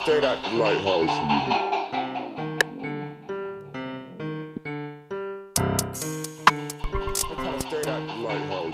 straight out the lighthouse. I'm coming straight out the lighthouse.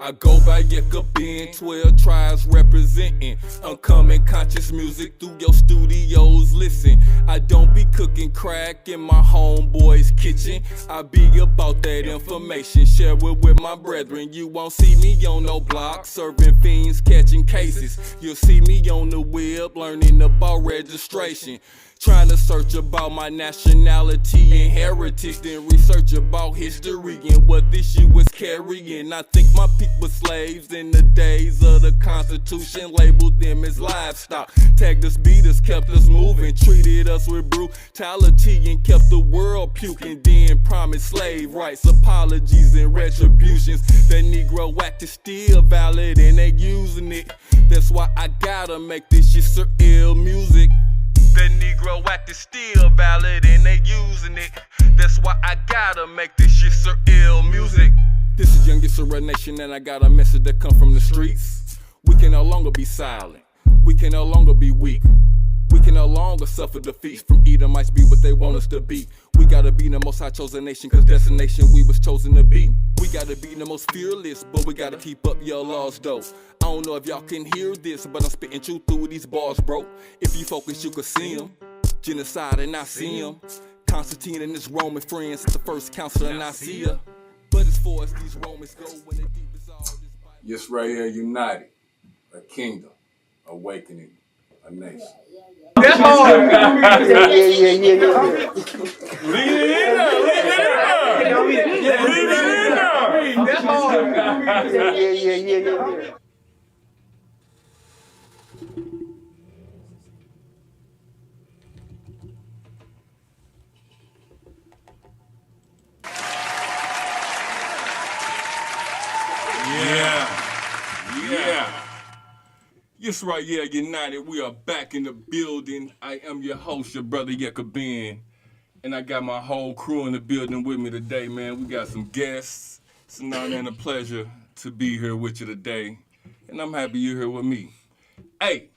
I go by YISRAEL, 12 tribes representing. Uncommon conscious music through your studios. Listen, I don't be cooking crack in my homeboy's kitchen. I be about that information, share it with my brethren. You won't see me on no block, serving fiends, catching cases. You'll see me on the web, learning about registration. Trying to search about my nationality and heritage, then research about history and what this shit was carrying. I think my people were slaves in the days of the Constitution, labeled them as livestock. Tagged us, beat us, kept us moving, treated us with brutality and kept the world puking. Then promised slave rights, apologies and retributions. The Negro Act is still valid and they using it. That's why I gotta make this YISRAEL music. The Negro Act is still valid and they using it. That's why I gotta make this YISRAEL music. This is Young YISRAEL Nation and I got a message that come from the streets. We can no longer be silent. We can no longer be weak. We can no longer suffer defeats from Edomites be what they want us to be. We gotta be the most high chosen nation, cause that's the nation we was chosen to be. We gotta be the most fearless, but we gotta keep up your laws though. I don't know if y'all can hear this, but I'm spitting truth through these bars, bro. If you focus, you could see them. Genocide and I see them. Constantine and his Roman friends, the first council in Nicaea. But as far as these Romans go, when the deep is all this YISRAEL United, a kingdom, awakening, a nation. That's hard. Yeah. Leave it in there. That's hard. Yeah. YISRAEL United, we are back in the building. I am your host, your brother YISRAEL, and I got my whole crew in the building with me today, man. We got some guests. It's an honor and a pleasure to be here with you today, and I'm happy you're here with me. Hey,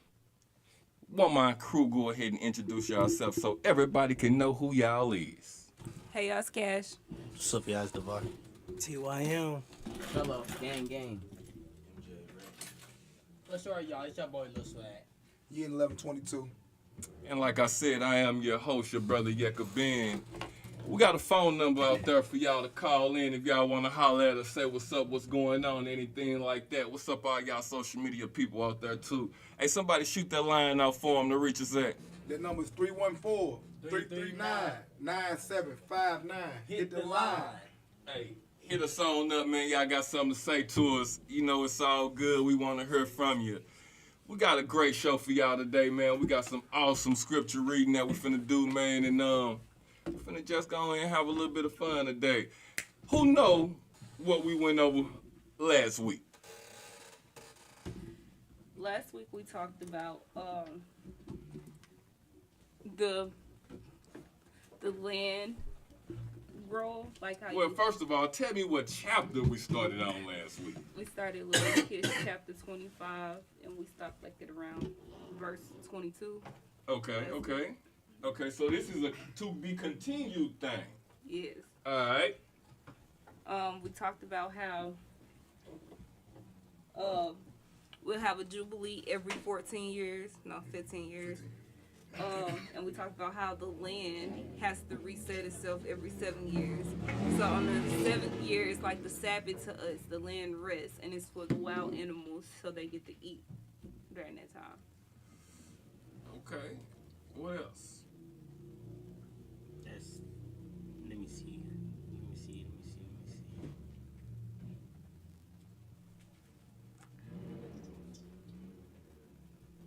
want my crew go ahead and introduce yourself so everybody can know who y'all is. Hey, y'all, it's Cash. What's up, y'all? It's Devar. TYM. Hello, gang. What's up, y'all? It's your boy Lil Swag. Year 1122. And like I said, I am your host, your brother YISRAEL. We got a phone number out there for y'all to call in if y'all want to holler at us, say what's up, what's going on, anything like that. What's up, all y'all social media people out there, too. Hey, somebody shoot that line out for them to reach us at. That number is 314-339-9759. Hit the line. Hey, hit us on up, man. Y'all got something to say to us. You know it's all good. We want to hear from you. We got a great show for y'all today, man. We got some awesome scripture reading that we finna do, man. And we're finna just go in and have a little bit of fun today. Who know what we went over last week? Last week we talked about the land role, like how Well, first of all, tell me what chapter we started on last week. we started Leviticus Chapter 25 and we stopped like at around verse 22. Okay, so this is a to be continued thing. Yes. All right. We talked about how we'll have a jubilee every 15 years. And we talked about how the land has to reset itself every 7 years. So on the 7th year, it's like the Sabbath to us. The land rests, and it's for the wild animals, so they get to eat during that time. Okay. What else? Let me see.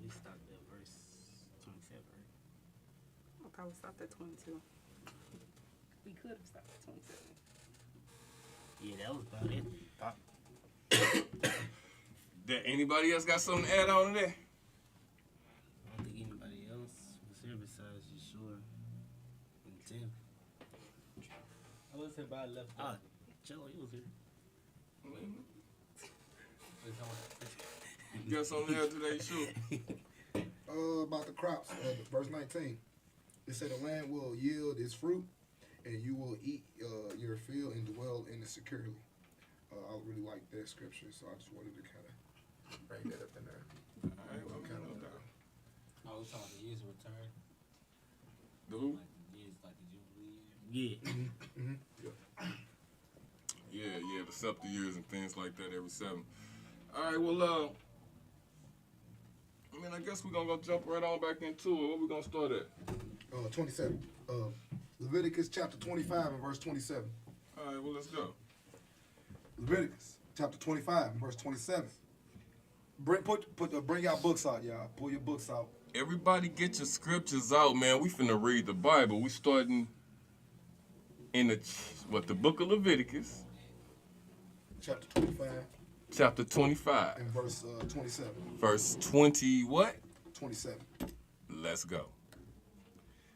We stopped at verse 27, right? I thought we stopped at 22. We could have stopped at 27. Yeah, that was about it. Did anybody else got something to add on to that? I don't think anybody else was here besides Yeshua and Tim. What's everybody left? Ah, Jello, he was here. You got something to add to that show? About the crops, verse 19. It said the land will yield its fruit, and you will eat your field and dwell in it securely. I really like that scripture, so I just wanted to kind of bring that up in there. All right, well, Kind of, I was talking to years return. the who? Like the years, like the Jubilee year. Yeah. Yeah, the scepter years and things like that every 7. All right, well, I mean, I guess we're gonna go jump right on back into it. What we gonna start at? 27. Leviticus chapter 25 and verse 27. All right, well, let's go. Leviticus chapter 25 and verse 27. Bring y'all books out, y'all. Pull your books out. Everybody get your scriptures out, man. We finna read the Bible. We starting in the book of Leviticus, Chapter 25 chapter 25, and verse 27. verse 20. What? 27. Let's go.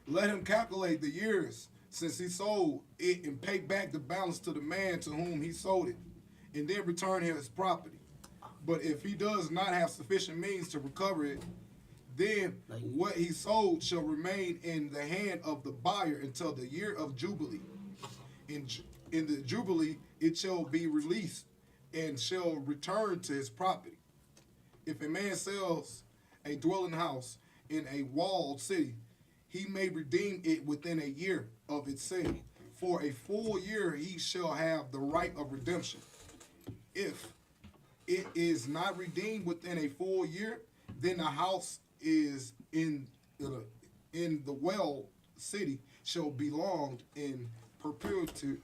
Let him calculate the years since he sold it and pay back the balance to the man to whom he sold it, and then return his property. But if he does not have sufficient means to recover it, then what he sold shall remain in the hand of the buyer until the year of Jubilee. In the Jubilee, it shall be released and shall return to his property. If a man sells a dwelling house in a walled city, he may redeem it within a year of its sale. For a full year he shall have the right of redemption. If it is not redeemed within a full year, then the house is in the well city shall belong in perpetuity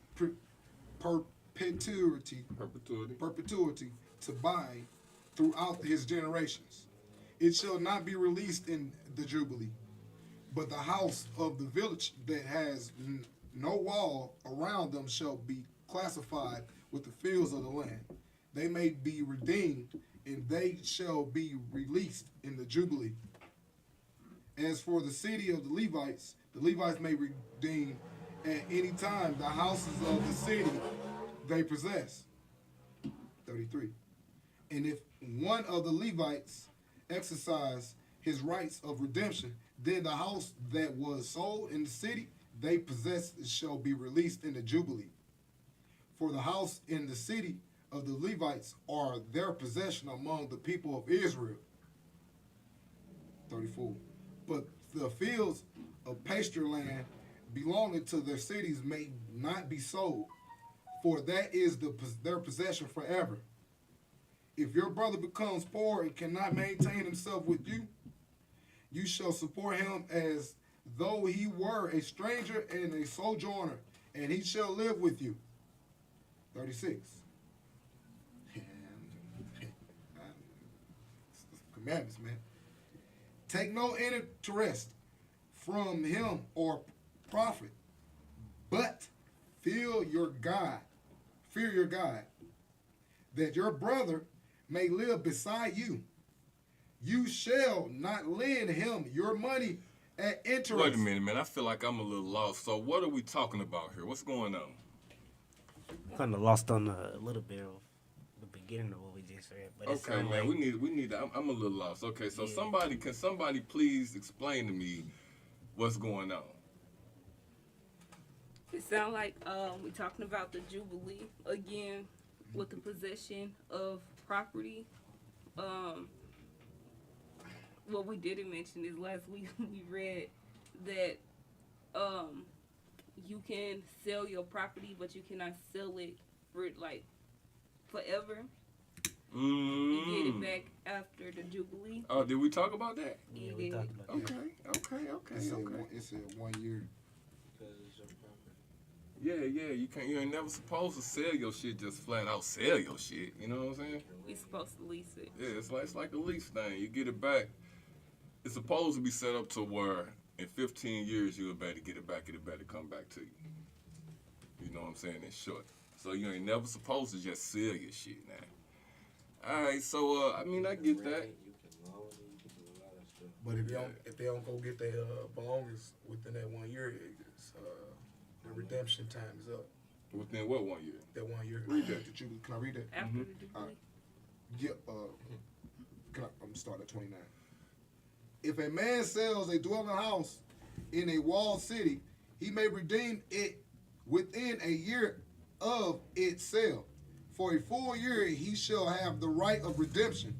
to bind throughout his generations. It shall not be released in the Jubilee, but the house of the village that has no wall around them shall be classified with the fields of the land. They may be redeemed, and they shall be released in the Jubilee. As for the city of the Levites may redeem at any time the houses of the city they possess. 33. And if one of the Levites exercise his rights of redemption, then the house that was sold in the city they possess shall be released in the Jubilee. For the house in the city of the Levites are their possession among the people of Israel. 34. But the fields of pasture land belonging to their cities may not be sold, for that is their possession forever. If your brother becomes poor and cannot maintain himself with you, you shall support him as though he were a stranger and a sojourner, and he shall live with you. 36. Commandments, man. Take no interest from him or profit, but fear your God, that your brother may live beside you. You shall not lend him your money at interest. Wait a minute, man. I feel like I'm a little lost. So what are we talking about here? What's going on? Kind of lost on a little bit of the beginning of what we just read. But Okay, man. We need. I'm a little lost. Okay, so Yeah. can somebody please explain to me what's going on? It sounds like we're talking about the Jubilee again with the possession of property. What we didn't mention is last week we read that you can sell your property, but you cannot sell it for like forever. You get it back after the Jubilee. Oh, did we talk about that? Yeah, we talked about that. Okay. It's a 1 year. Yeah. You ain't never supposed to sell your shit just flat out sell your shit. You know what I'm saying? We're supposed to lease it. Yeah, it's like a lease thing. You get it back. It's supposed to be set up to where in 15 years you'll be able to get it back. It'll better come back to you. You know what I'm saying? In short. So you ain't never supposed to just sell your shit now. All right, so I mean I get that. But if they don't go get their belongings within that 1 year, the redemption time is up. Within what 1 year? That 1 year. Read that. The Jubilee. Can I read that? After the Jubilee. Yeah. I'm gonna start at 29. If a man sells a dwelling house in a walled city, he may redeem it within a year of its sale. For a full year, he shall have the right of redemption.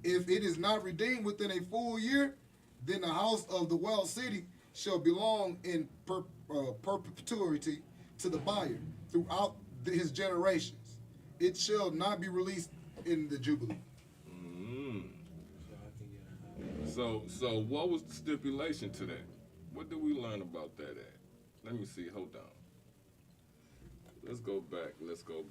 If it is not redeemed within a full year, then the house of the walled city shall belong in perpetuity to the buyer throughout his generations. It shall not be released in the Jubilee. So what was the stipulation to that? What did we learn about that at? Let me see. Hold on. Let's go back. Let's go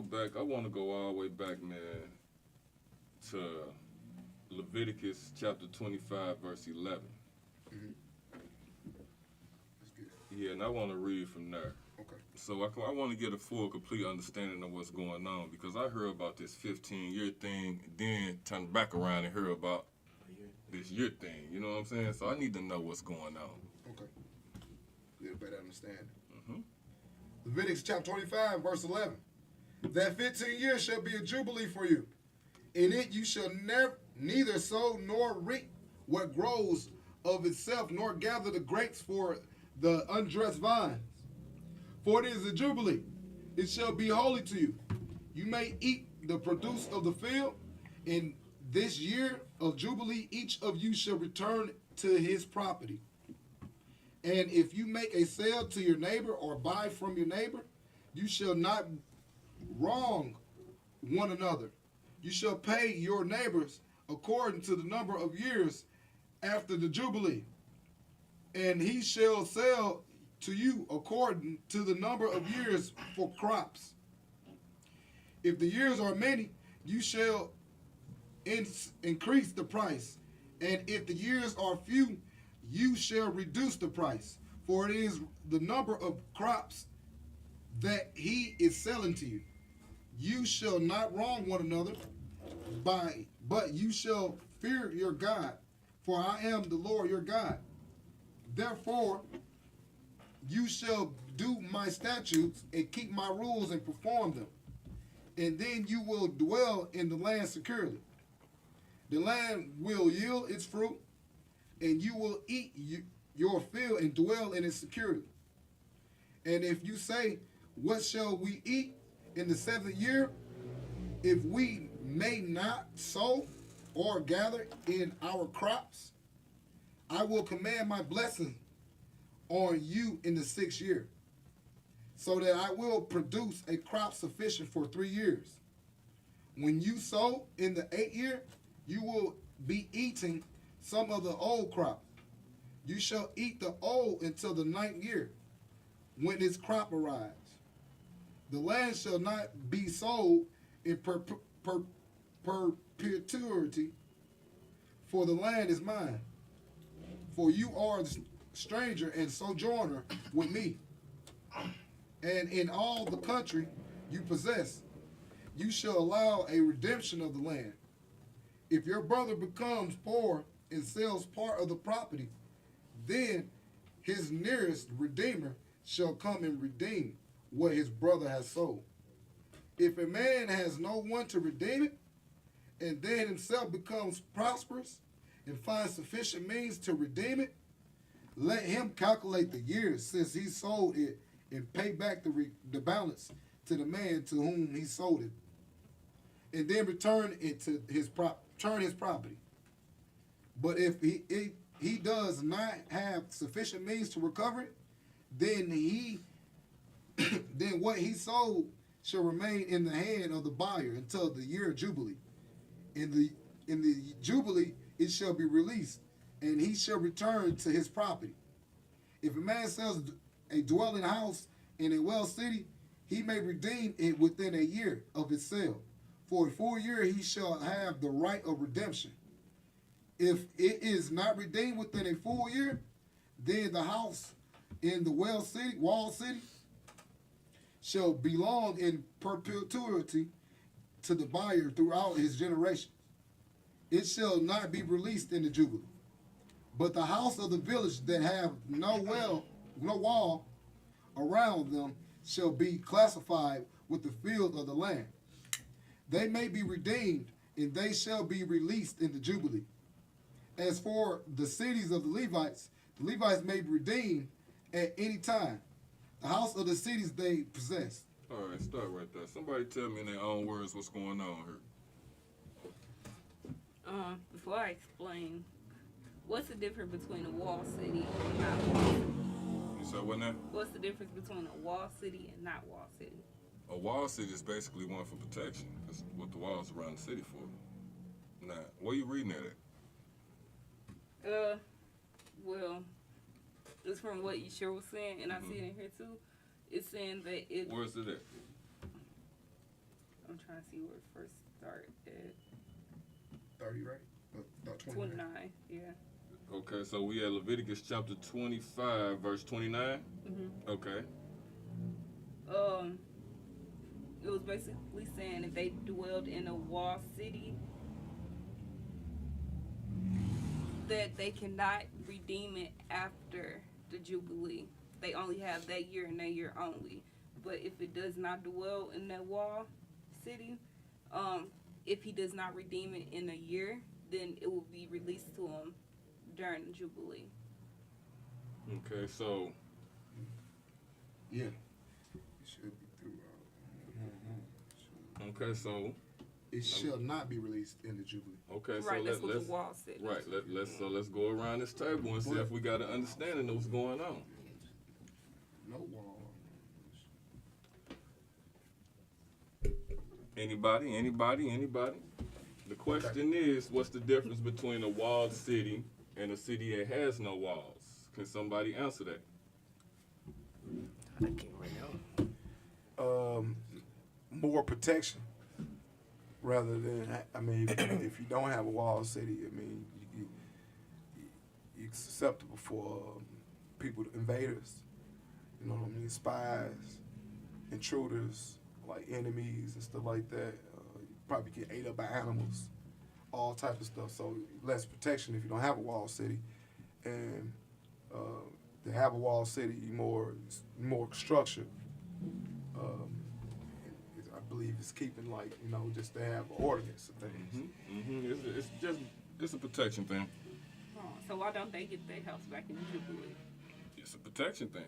back. I want to go all the way back, man, to Leviticus Chapter 25, verse 11. Yeah, and I want to read from there. Okay. So I want to get a full, complete understanding of what's going on, because I heard about this 15-year thing, then turn back around and hear about this year thing. You know what I'm saying? So I need to know what's going on. Okay. Get a better understanding. Leviticus chapter 25, verse 11. That 15 years shall be a jubilee for you. In it you shall neither sow nor reap what grows of itself, nor gather the grapes for the undressed vines. For it is a jubilee. It shall be holy to you. You may eat the produce of the field. In this year of jubilee, each of you shall return to his property. And if you make a sale to your neighbor or buy from your neighbor, you shall not wrong one another. You shall pay your neighbors according to the number of years after the jubilee. And he shall sell to you according to the number of years for crops. If the years are many, you shall increase the price. And if the years are few, you shall reduce the price. For it is the number of crops that he is selling to you. You shall not wrong one another, but you shall fear your God, for I am the Lord your God. Therefore, you shall do my statutes and keep my rules and perform them. And then you will dwell in the land securely. The land will yield its fruit, and you will eat your fill and dwell in its security. And if you say, what shall we eat in the 7th year? If we may not sow or gather in our crops, I will command my blessing on you in the 6th year, so that I will produce a crop sufficient for 3 years. When you sow in the 8th year, you will be eating some of the old crop. You shall eat the old until the 9th year, when its crop arrives. The land shall not be sold in perpetuity, for the land is mine. For you are the stranger and sojourner with me. And in all the country you possess, you shall allow a redemption of the land. If your brother becomes poor and sells part of the property, then his nearest redeemer shall come and redeem what his brother has sold. If a man has no one to redeem it, and then himself becomes prosperous and finds sufficient means to redeem it, let him calculate the years since he sold it and pay back the balance to the man to whom he sold it, and then return it to his property. But if he does not have sufficient means to recover it, then what he sold shall remain in the hand of the buyer until the year of jubilee. In the jubilee it shall be released, and he shall return to his property. If a man sells a dwelling house in a well city, he may redeem it within a year of its sale. For a full year he shall have the right of redemption. If it is not redeemed within a full year, then the house in the walled city, shall belong in perpetuity to the buyer throughout his generation. It shall not be released in the jubilee. But the house of the village that have no wall around them shall be classified with the field of the land. They may be redeemed, and they shall be released in the Jubilee. As for the cities of the Levites may be redeemed at any time. The house of the cities they possess. All right, start right there. Somebody tell me in their own words what's going on here. Before I explain, what's the difference between a wall city and not wall city? You said what now? What's the difference between a wall city and not wall city? A wall city is basically one for protection. That's what the walls around the city for. Now, where you reading that at? Well, it's from what YISRAEL was saying, and I see it in here too. It's saying that it. Where's it at? I'm trying to see where it first started at. 30, right? No, 29. 29, yeah. Okay, so we at Leviticus Chapter 25, verse 29? Mm-hmm. Okay. It was basically saying if they dwelled in a walled city, that they cannot redeem it after the Jubilee. They only have that year and that year only. But if it does not dwell in that wall city, if he does not redeem it in a year, then it will be released to him during the Jubilee. Okay, so Yeah. It should be through. okay, so It shall not be released in the Jubilee. okay, so Right, that's what let's the wall city. right, let's go around this table and see if we got an understanding of what's going on. No wall. Anybody? The question is, what's the difference between a walled city and a city that has no walls? Can somebody answer that? I can't right now. More protection rather than, I mean, if you don't have a walled city, I mean, you're susceptible for people, invaders, you know what I mean, spies, intruders, like enemies and stuff like that. You probably get ate up by animals, all type of stuff. So less protection if you don't have a walled city. And to have a walled city, more structure. I believe it's keeping, like, you know, just to have ordinance and things. It's a protection thing. Oh, so why don't they get their house back in the Jubilee? It's a protection thing.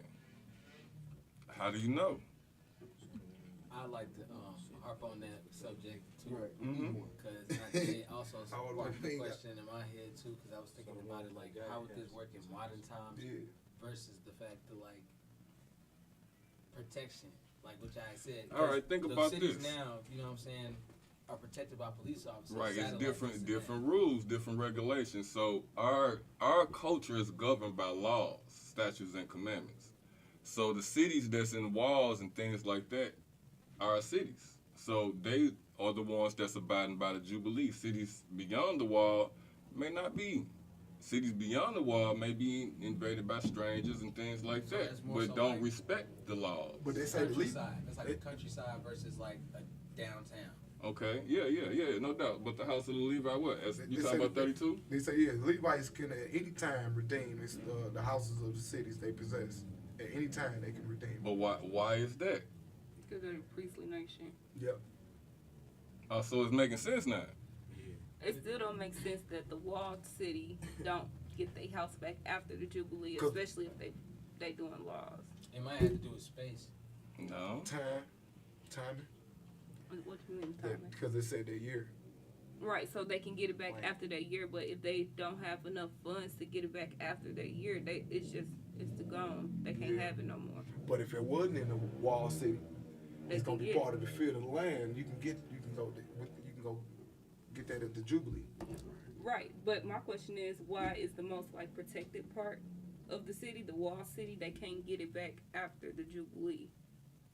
How do you know? I like to harp on that subject too, Right. because it also I would sparked like a that. question in my head too, because I was thinking about it like, how would this work in modern times Yeah. versus the fact of like protection, like which I said. All right, think about cities this. now, you know what I'm saying, are protected by police officers. Right, it's satellites, different this and different rules, different regulations. So our culture is governed by laws, statutes, and commandments. So the cities that's in walls and things like that are cities. So they are the ones that's abiding by the Jubilee. Cities beyond the wall may not be. Cities beyond the wall may be invaded by strangers and things like So that, that's more but so don't like- respect the laws. But they that. say the Countryside. That's like the countryside versus like a downtown. Okay, yeah, no doubt. But the house of the Levi, what? As, you They talking say- about 32? They say, yeah, Levites can at any time redeem the houses of the cities they possess. At any time they can redeem. But why is that? Because they're the priestly nation. Yep. So it's making sense now. It still don't make sense that the walled city don't get their house back after the Jubilee, 'Cause- especially if they doing laws. It might have to do with space. No. Timing. What you mean, timing? Because they said that year. Right, so they can get it back after that year, but if they don't have enough funds to get it back after that year, it's gone. They can't have it no more. But if it wasn't in the wall city, They it's gonna can be get part of the field of the land. You can go get that at the Jubilee. Right, but my question is, why is the most like protected part of the city, the wall city, they can't get it back after the Jubilee?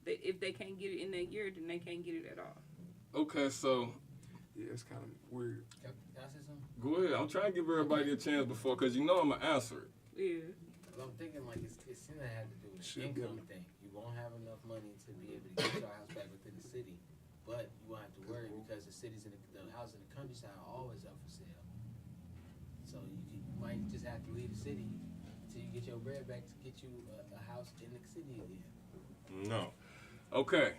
If they can't get it in that year, then they can't get it at all. Okay, so Yeah, it's kind of weird. Can I say something? go ahead. I'm trying to give everybody a chance before, because you know I'm going to answer it. Yeah. 'Cause I'm thinking like it's gonna have to do with the Should be income able- thing. You won't have enough money to be able to get your house back within the city, but you won't have to worry because the cities in the houses in the countryside are always up for sale. So you might might just have to leave the city until you get your bread back to get you a house in the city again. No. Okay.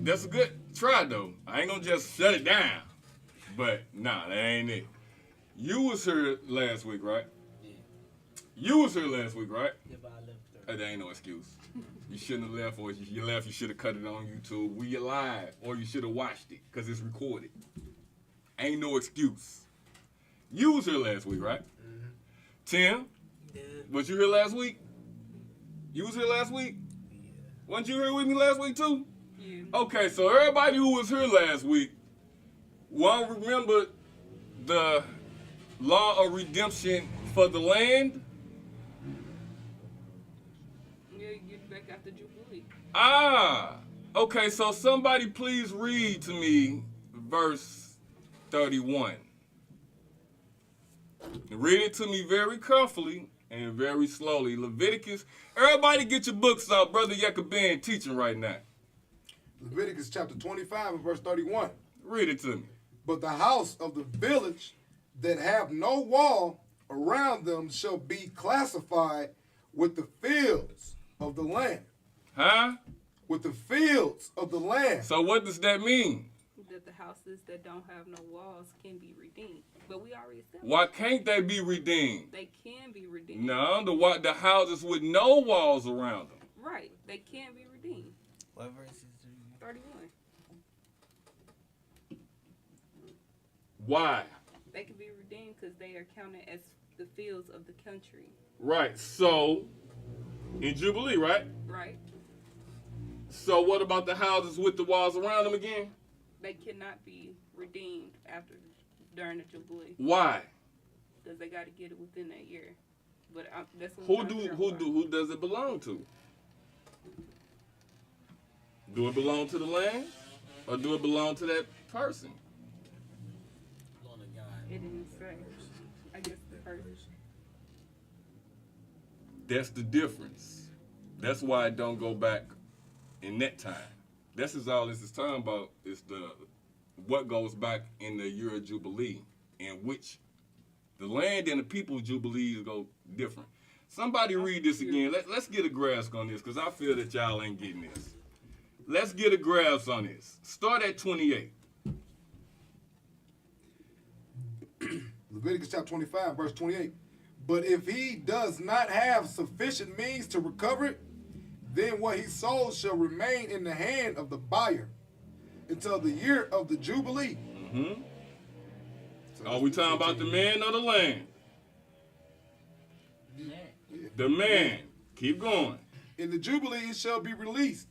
That's a good try, though. I ain't gonna just shut it down. But, nah, that ain't it. You was here last week, right? Yeah. You was here last week, right? Yeah, but I left Hey, that ain't no excuse. You shouldn't have left, or if you left, you should have cut it on YouTube. We live, or you should have watched it, because it's recorded. Ain't no excuse. You was here last week, right? Mm-hmm. Tim, Yeah. was you here last week? You was here last week? Yeah. Wasn't you here with me last week, too? Yeah. Okay, so everybody who was here last week won't remember the law of redemption for the land. Yeah, get back after Jubilee. Ah, okay, so somebody please read to me verse 31. Read it to me very carefully and very slowly. Leviticus, everybody get your books out. Brother Yekabin teaching right now. Leviticus chapter 25 and verse 31. Read it to me. But the house of the village that have no wall around them shall be classified with the fields of the land. Huh? With the fields of the land. So what does that mean? That the houses that don't have no walls can be redeemed. But we already said Why can't they be redeemed? they can be redeemed. No, the houses with no walls around them. Right. They can be redeemed. What verse is it? 31. Why? They can be redeemed because they are counted as the fields of the country. Right, so in Jubilee, right? Right. So what about the houses with the walls around them again? They cannot be redeemed during the Jubilee Why? because they got to get it within that year. But that's what Who does it belong to? Do it belong to the land, or do it belong to that person? on a God. It didn't say. I guess the first. That's the difference. That's why it don't go back in that time. This is all this is talking about is what goes back in the year of Jubilee, in which the land and the people Jubilees go different. Somebody read this again. Let's get a grasp on this, because I feel that y'all ain't getting this. Let's get a grasp on this. Start at 28. Leviticus chapter 25, verse 28. But if he does not have sufficient means to recover it, then what he sold shall remain in the hand of the buyer until the year of the Jubilee. Mm-hmm. Are we talking about the man or the land? The man. Keep going. In the Jubilee it shall be released,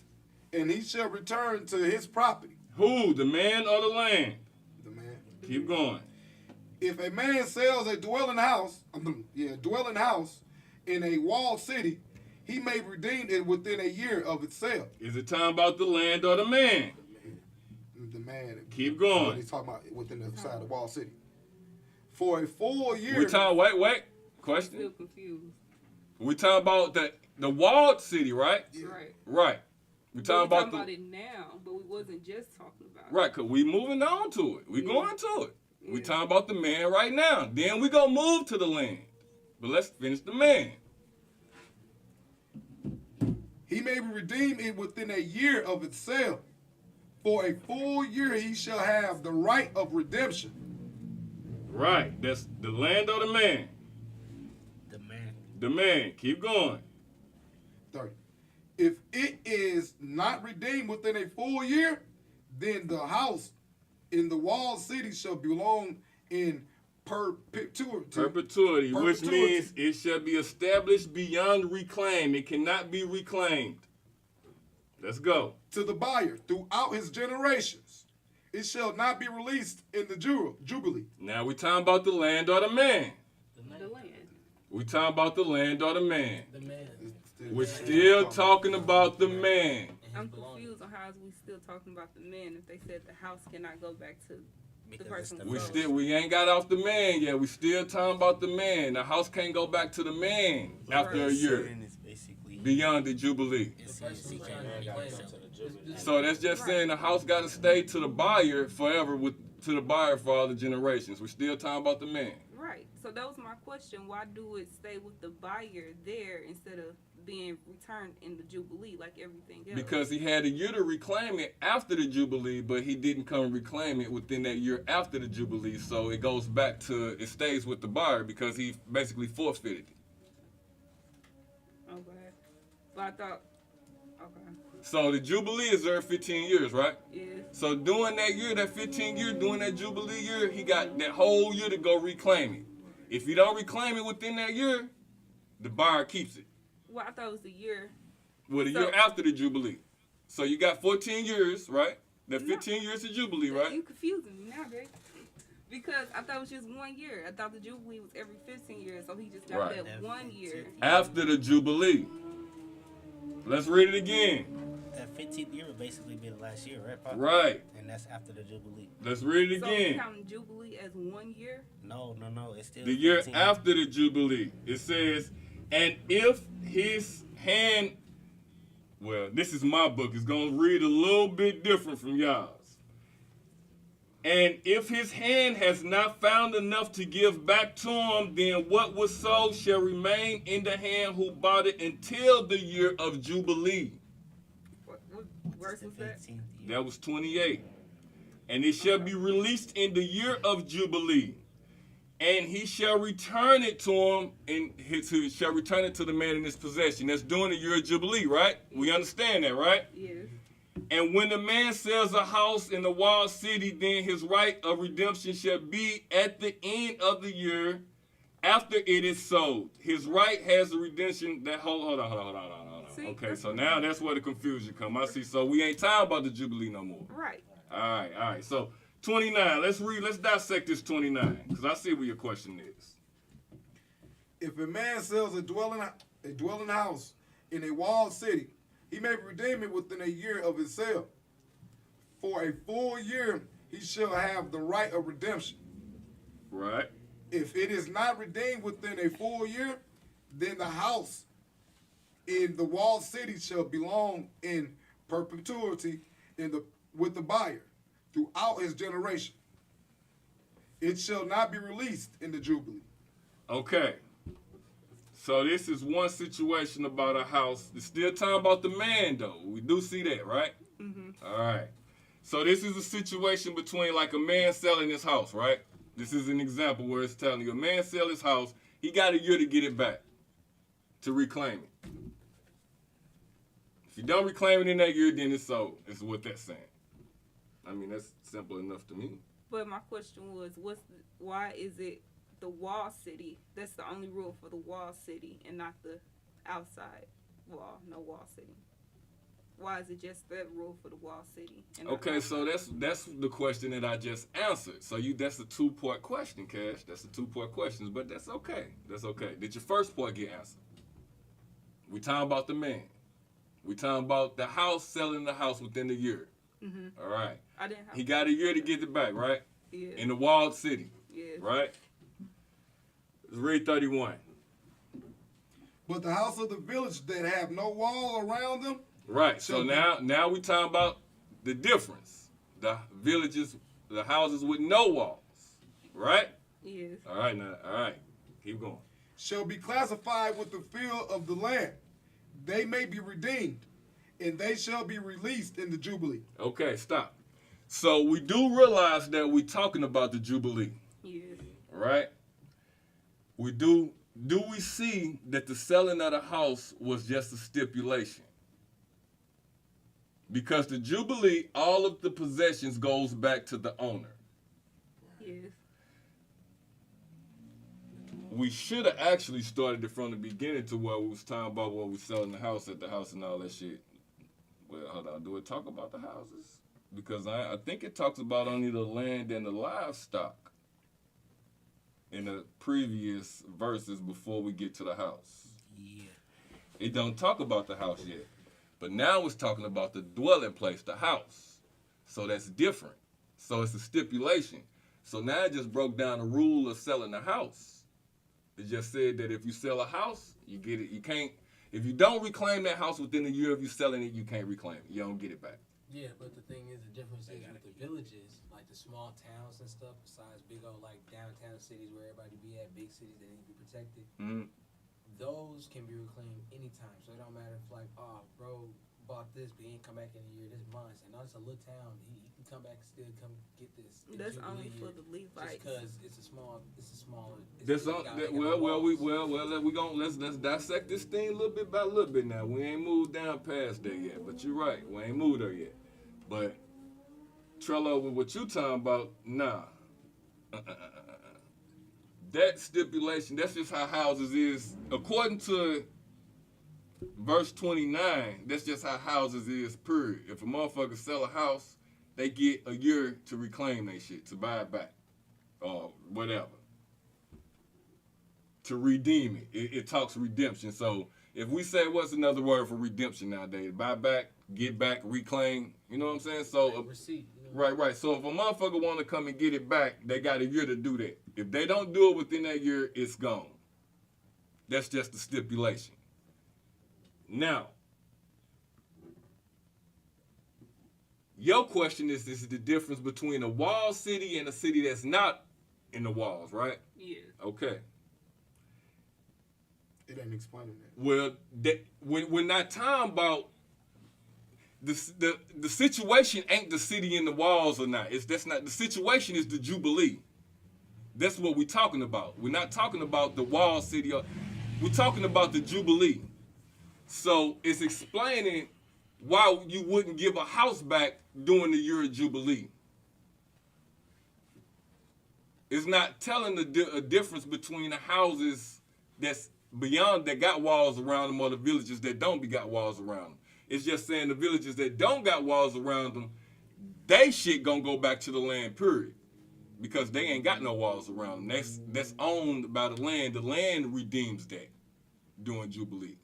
and he shall return to his property. Who? The man or the land? The man. Keep going. If a man sells a dwelling house in a walled city, he may redeem it within a year of its sale. Is it talking about the land or the man? The man. Keep going. He's talking about within the side of the walled city. For a full year. We talking, wait, Still question. confused. We talking about the walled city, right? Right. Right. We talking We're about talking about it now, but we wasn't just talking about it. right, because we moving on to it. We Yeah. going to it. We Yeah. talking about the man right now. Then we gonna move to the land. But let's finish the man. He may redeem it within a year of its sale. For a full year he shall have the right of redemption. Right. That's the land or the man? The man. The man. Keep going. 30. If it is not redeemed within a full year, then the house in the walled city shall belong in Perpetuity, which means it shall be established beyond reclaim. It cannot be reclaimed. Let's go. to the buyer throughout his generations. It shall not be released in the Jubilee. Now we talking about the land or the man. The land. We talking about the land or the man. The man. We're still talking about the man. I'm confused on how we still talking about the man if they said the house cannot go back to the person. We ain't got off the man yet. We still talking about the man. The house can't go back to the man after a year beyond the Jubilee. So that's just saying the house got to stay to the buyer forever, to the buyer for all the generations. We're still talking about the man. Right. So that was my question. Why do it stay with the buyer there instead of being returned in the Jubilee like everything else? Because he had a year to reclaim it after the Jubilee, but he didn't come and reclaim it within that year after the Jubilee. So it goes back to, it stays with the buyer because he basically forfeited it. Okay. But I thought, okay. So the Jubilee is there 15 years, right? Yeah. So during that year, that 15 year, during that Jubilee year, he got that whole year to go reclaim it. If you don't reclaim it within that year, the buyer keeps it. Well, I thought it was a year. Well, the year after the Jubilee. So you got 14 years, right? That 15 years of Jubilee, right? You confusing me now, Greg. Because I thought it was just 1 year. I thought the Jubilee was every 15 years, so he just got Right. that 1 year. After the Jubilee. Let's read it again. That 15th year would basically be the last year, right, Pop? Right. And that's after the Jubilee. Let's read it So again. you counting Jubilee as 1 year? No. It's still The year 15. after the Jubilee. It says, and if his hand, well, this is my book. It's going to read a little bit different from y'all's. And if his hand has not found enough to give back to him, then what was sold shall remain in the hand who bought it until the year of Jubilee. What verse was that? 15th year. That was 28. And it shall be released in the year of Jubilee. And he shall return it to him, and he shall return it to the man in his possession. That's during the year of Jubilee, right? We understand that, right? Yes. And when the man sells a house in the walled city, then his right of redemption shall be at the end of the year after it is sold. His right has the redemption that hold on. See, Okay, so now that's where the confusion come. I see. So we ain't talking about the Jubilee no more. Right. All right. So 29. Let's dissect this 29 because I see where your question is. If a man sells a dwelling house in a walled city, he may redeem it within a year of his sale. For a full year, he shall have the right of redemption. Right. If it is not redeemed within a full year, then the house in the walled city shall belong in perpetuity with the buyer throughout his generation. It shall not be released in the Jubilee. Okay. So this is one situation about a house. It's still talking about the man, though. We do see that, right? Mm-hmm. All right. So this is a situation between like a man selling his house, right? This is an example where it's telling you a man sell his house. He got a year to get it back, to reclaim it. If you don't reclaim it in that year, then it's sold. Is what that's saying. I mean, that's simple enough to me. But my question was, why is it the wall city? That's the only rule for the wall city and not the outside wall, no wall city. Why is it just that rule for the wall city? And not Okay, so that's the question that I just answered. So that's a 2-part question, Cash. That's a 2-part question, but that's okay. That's okay. Did your first part get answered? We talking about the man. We talking about the house selling the house within the year. Mm-hmm. All right. I didn't have. He got a year to get it back, right? Yeah. In the walled city, Yes. right? Let's read 31. But the house of the village that have no wall around them, Right. So now we talking about the difference. The villages, the houses with no walls, right? Yes. All right. Now, all right. Keep going. shall be classified with the field of the land. They may be redeemed, and they shall be released in the Jubilee. Okay, stop. So we do realize that we're talking about the Jubilee, Yes. right? We do we see that the selling of the house was just a stipulation? Because the Jubilee, all of the possessions goes back to the owner. Yes. We should have actually started it from the beginning to where we was talking about what we selling the house at the house and all that shit. Well, hold on. Do it talk about the houses? Because I think it talks about only the land and the livestock in the previous verses before we get to the house. Yeah. It don't talk about the house yet. But now it's talking about the dwelling place, the house. So that's different. So it's a stipulation. So now it just broke down the rule of selling the house. It just said that if you sell a house, you get it. You can't, if you don't reclaim that house within a year of you selling it, you can't reclaim it. You don't get it back. Yeah, but the thing is, the difference is with the villages, like the small towns and stuff, besides big old like downtown cities where everybody be at, big cities that need to be protected. Mhm. Those can be reclaimed anytime, so it don't matter if like, oh, bro bought this, but he ain't come back in a year. This mine. And now it's a little town. He can come back and still come get this. That's only for the Levites. Just because it's a small. Let's dissect this thing a little bit by little bit now. We ain't moved down past that yet, but you're right. We ain't moved there yet. But Trello, with what you talking about, nah. That stipulation, that's just how houses is. According to verse 29, that's just how houses is, period. If a motherfucker sell a house, they get a year to reclaim their shit, to buy it back, or whatever. To redeem it. It talks redemption. So if we say, what's another word for redemption nowadays? Buy back, get back, reclaim. You know what I'm saying? So receipt. Right. So if a motherfucker want to come and get it back, they got a year to do that. If they don't do it within that year, it's gone. That's just the stipulation. Now, your question is the difference between a walled city and a city that's not in the walls, right? Yeah. Okay. It ain't explaining that. Well, we're not talking about the situation ain't the city in the walls or not. That's not the situation. Is the Jubilee. That's what we're talking about. We're not talking about the walled city. We're talking about the Jubilee. So it's explaining why you wouldn't give a house back during the year of Jubilee. It's not telling a difference between the houses that's beyond, that got walls around them, or the villages that don't got walls around them. It's just saying the villages that don't got walls around them, they shit gonna go back to the land, period. Because they ain't got no walls around them. That's owned by the land. The land redeems that during Jubilee.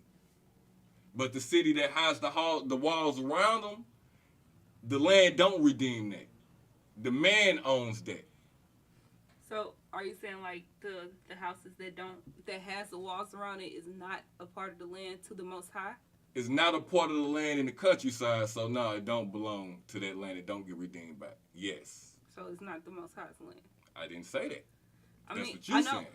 But the city that has the walls around them, the land don't redeem that. The man owns that. So are you saying like the houses that has the walls around it is not a part of the land to the Most High? It's not a part of the land in the countryside, so no, it don't belong to that land. It don't get redeemed back. Yes. So it's not the Most High's land. I didn't say that. I That's mean, what you're saying.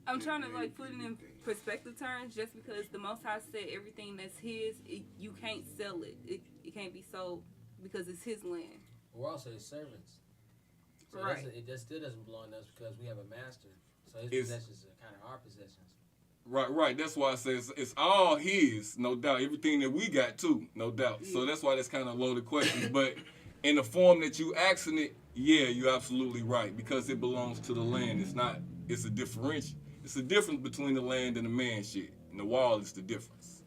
I'm trying to like put it in perspective terms. Just because the Most High said everything that's His, you can't sell it. It can't be sold because it's His land. We're also His servants. So Right. It still doesn't belong to us because we have a master. So His possessions are kind of our possessions. Right. That's why I say it's all His, no doubt. Everything that we got too, no doubt. So that's why that's kind of loaded questions. But in the form that you asking it, yeah, you're absolutely right, because it belongs to the land. It's a difference. It's a difference between the land and the man shit. And the wall is the difference.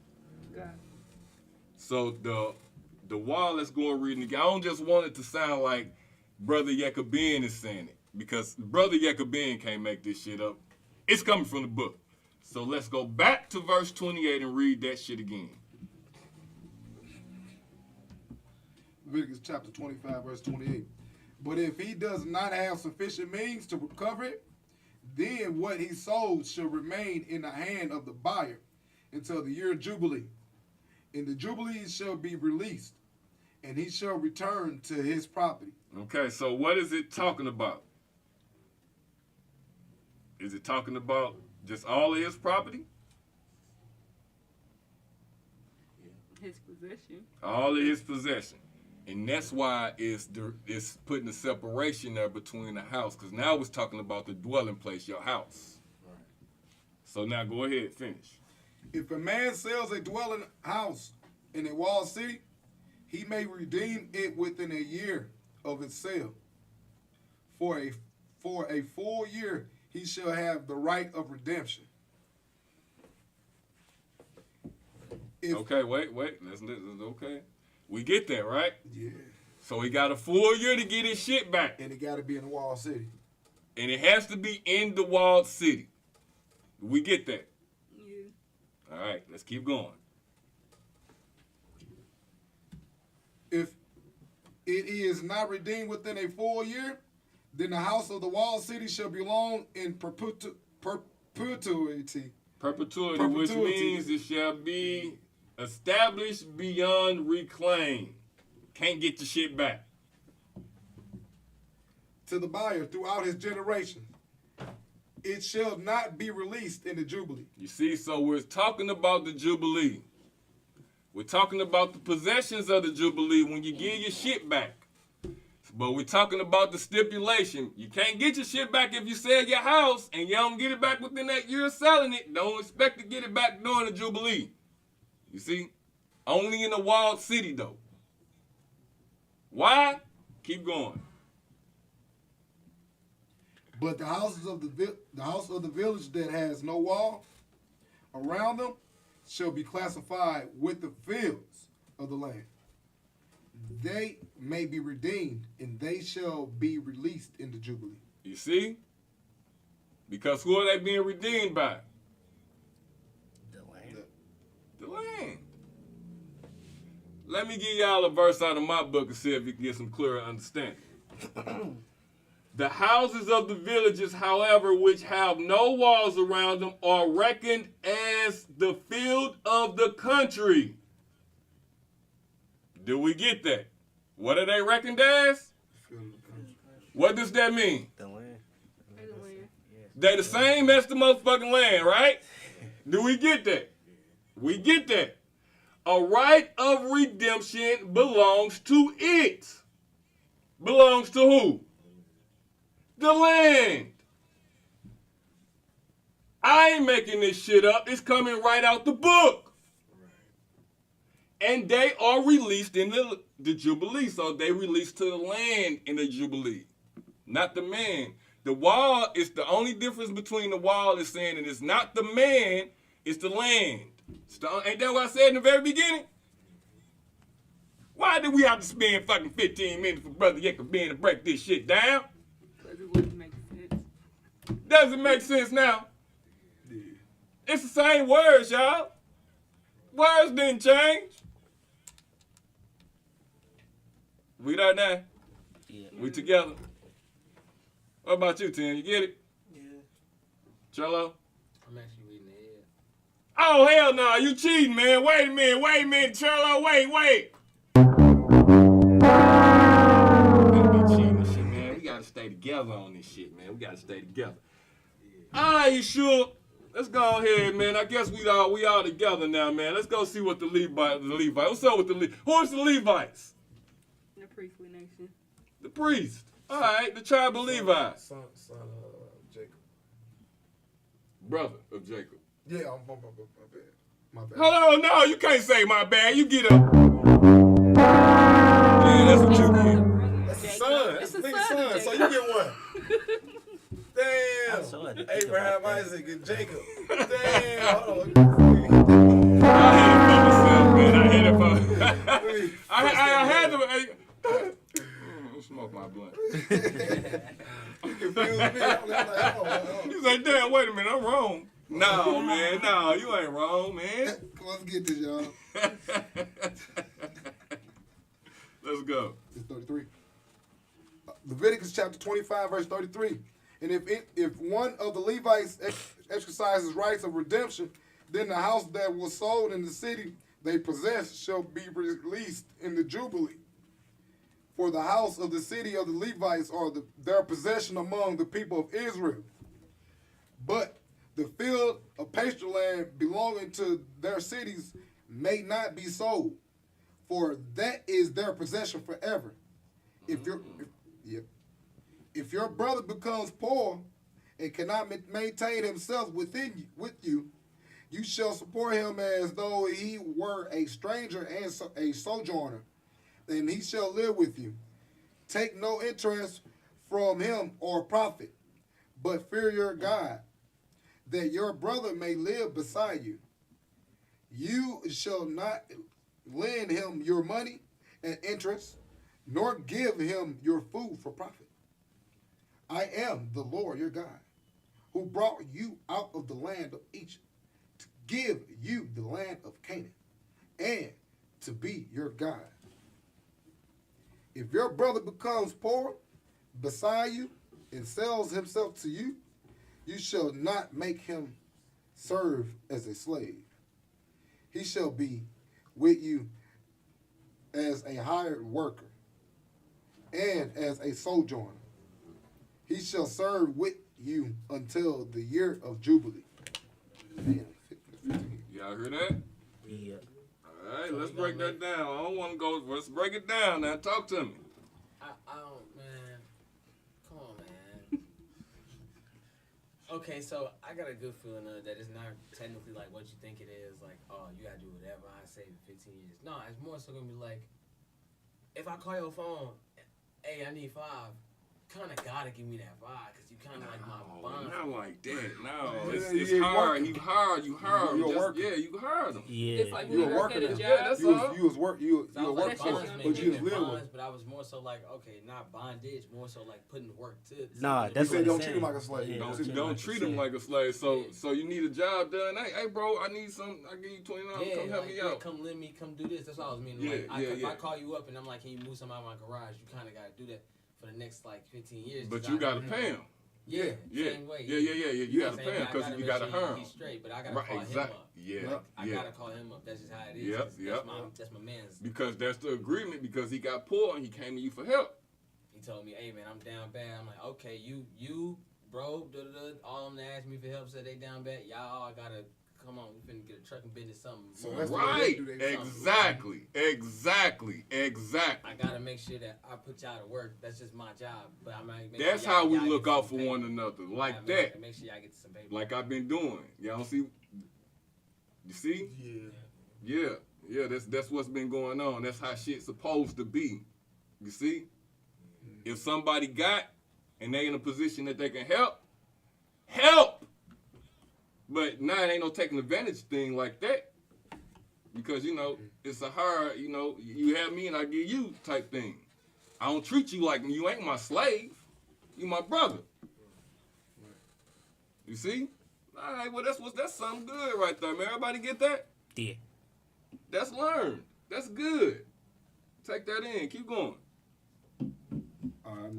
Got it. So the wall, let's go and read it again. I don't just want it to sound like Brother Yekabin is saying it, because Brother Yekabin can't make this shit up. It's coming from the book. So let's go back to verse 28 and read that shit again. Leviticus Chapter 25, verse 28. But if he does not have sufficient means to recover it, then what he sold shall remain in the hand of the buyer until the year of Jubilee. And the Jubilee shall be released, and he shall return to his property. Okay, so what is it talking about? Is it talking about just all of his property? His possession. All of his possession. And that's why it's putting a separation there between the house, because now it's talking about the dwelling place, your house. Right. So now go ahead, finish. If a man sells a dwelling house in a walled city, he may redeem it within a year of its sale. For a full year, he shall have the right of redemption. Okay, wait. Let's okay. We get that, right? Yeah. So he got a full year to get his shit back. And it got to be in a walled city. And it has to be in the walled city. We get that. Yeah. All right, let's keep going. If it is not redeemed within a full year, then the house of the walled city shall belong in perpetuity. Perpetuity, which means it shall be established beyond reclaim. Can't get your shit back. To the buyer throughout his generation, it shall not be released in the Jubilee. You see, so we're talking about the Jubilee. We're talking about the possessions of the Jubilee when you give your shit back. But we're talking about the stipulation. You can't get your shit back if you sell your house and you don't get it back within that year of selling it. Don't expect to get it back during the Jubilee. You see? Only in a walled city, though. Why? Keep going. But the houses of the house of the village that has no wall around them shall be classified with the fields of the land. They may be redeemed, and they shall be released in the Jubilee. You see? Because who are they being redeemed by? The land. The land. Let me give y'all a verse out of my book and see if you can get some clearer understanding. The houses of the villages, however, which have no walls around them, are reckoned as the field of the country. Do we get that? What are they reckoned as? What does that mean? The land. They the same as the motherfucking land, right? Do we get that? We get that. A right of redemption belongs to it. Belongs to who? The land. I ain't making this shit up. It's coming right out the book. And they are released in the Jubilee. So they released to the land in the Jubilee. Not the man. The wall is the only difference between the wall is saying that it's not the man, it's the land. Ain't that what I said in the very beginning? Why did we have to spend fucking 15 minutes for Brother Jacob Ben to break this shit down? Because it wouldn't make sense. Doesn't make sense now. It's the same words, y'all. Words didn't change. We there now? Yeah. We together? What about you, Tim? You get it? Yeah. Cello? I'm actually reading ahead. Oh, hell no. You cheating, man. Wait a minute. Cello, wait. Don't be cheating and shit, man. We got to stay together on this shit, man. We got to stay together. All right, you sure? Let's go ahead, man. I guess we all together now, man. Let's go see what the Levites. What's up with the Levites? Who is the Levites? The priestly nation. The priest. All right, the tribe of Levi. Son of Jacob. Brother of Jacob. Yeah, my bad. My bad. Hold on, no, you can't say my bad. You get up. Yeah, that's what you get. That's the son. That's the nigga's son. So you get one. I'm so had to Damn. think Abraham, about that. Isaac, and Jacob. Damn. Hold on. I hit it for myself, man. I had to. Smoke my blunt. Confused me. I'm like, hold on. He's like, damn, wait a minute, I'm wrong. No, man, no, you ain't wrong, man. Come on, let's get this, y'all. Let's go. It's 33. Leviticus Chapter 25, verse 33. And if one of the Levites exercises rights of redemption, then the house that was sold in the city they possess shall be released in the Jubilee. For the house of the city of the Levites are their possession among the people of Israel. But the field of pasture land belonging to their cities may not be sold, for that is their possession forever. If your brother becomes poor and cannot maintain himself with you, you shall support him as though he were a stranger and a sojourner, and he shall live with you. Take no interest from him or profit, but fear your God, that your brother may live beside you. You shall not lend him your money and interest, nor give him your food for profit. I am the Lord your God, who brought you out of the land of Egypt, to give you the land of Canaan, and to be your God. If your brother becomes poor beside you and sells himself to you, you shall not make him serve as a slave. He shall be with you as a hired worker and as a sojourner. He shall serve with you until the year of Jubilee. Man, 15. Y'all hear that? Yeah. All right, let's break that down. I don't want to go. Let's break it down now. Talk to me. I don't, man. Come on, man. Okay, so I got a good feeling that it's not technically like what you think it is. Like, oh, you gotta do whatever I say for 15 years. No, it's more so gonna be like, if I call your phone, hey, I need 5. Kind of gotta give me that 5 because you kind of like my bond. Not like that. No, Yeah, it's yeah, hard. working. You hard. You hard. You a Just- worker. Yeah, you hard them. Yeah. It's like You when a you work worker at a then. job. Yeah, that's You all. was work. You So I a was like worker, bondsman, but you was making living bonds, with. but I was more so like, okay, not bondage, more so like putting work to. Nah, You that's said what don't I'm treat saying. him like a slave. Yeah, Don't treat him like a slave. So you need a job done. Hey, bro, I need some. I give you $20. Yeah, Come help like, me out. come lend me, come do this. That's all I was meaning. Yeah, Like, if yeah. I call you up and I'm like, can you move something out of my garage? You kind of got to do that for the next like 15 years. But 'cause you I- gotta pay him. Yeah, Yeah, same way. yeah. You gotta Same pay him way. I because you make gotta sure hire him. He's straight, but I gotta Right, call exactly. him up. Yeah, I yeah. gotta call him up. That's just how it is. Yep, That's, yep. that's my man's. Because that's the agreement. Because he got poor and he came to you for help. He told me, hey man, I'm down bad. I'm like, okay, you, bro, all them that asked me for help said they down bad. Y'all all gotta come on. We finna get a trucking business, something. So that's the way Right. they do their Exactly. I gotta make sure that I put y'all to work. That's just my job. But I might make That's sure how y'all we get look some out for paper. one another. Like I that. Make sure y'all get some paper. Like I've been doing. Y'all don't see? You see? Yeah. That's what's been going on. That's how shit's supposed to be. You see? If somebody got and they in a position that they can help. But now it ain't no taking advantage thing like that. Because, it's a hard, you have me and I give you type thing. I don't treat you like you ain't my slave. You my brother. You see? All right, well, that's something good right there, man. Everybody get that? Yeah. That's learned. That's good. Take that in. Keep going. All right,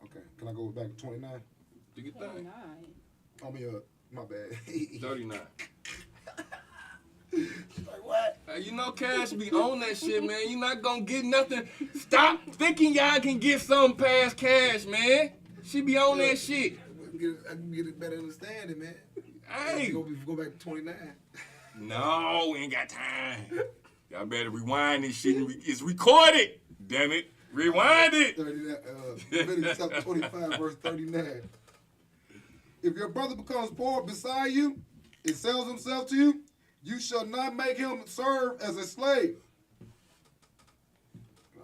okay. Can I go back to 29? Do your thing. I mean, my bad. 39. Like what? Hey, Cash be on that shit, man. You not gonna get nothing. Stop thinking y'all can get something past Cash, man. She be on that shit. I can get a better understanding, man. Hey. Go back to 29. No, we ain't got time. Y'all better rewind this shit. It's recorded. Damn it. Rewind it. Leviticus Chapter 25, verse 39. If your brother becomes poor beside you and sells himself to you, you shall not make him serve as a slave. No.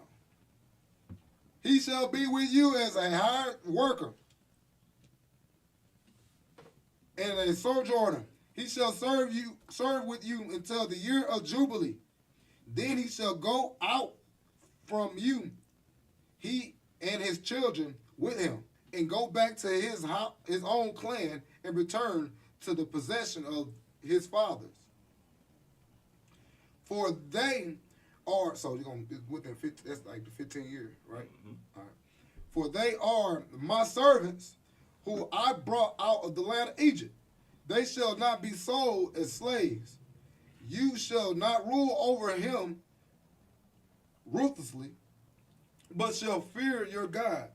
He shall be with you as a hired worker and a sojourner. He shall serve with you until the year of Jubilee. Then he shall go out from you, he and his children with him, and go back to his own clan and return to the possession of his fathers. For they are, so you're going to within 15, that's like the 15 years, right? Mm-hmm. All right. For they are my servants who I brought out of the land of Egypt. They shall not be sold as slaves. You shall not rule over him ruthlessly, but shall fear your God.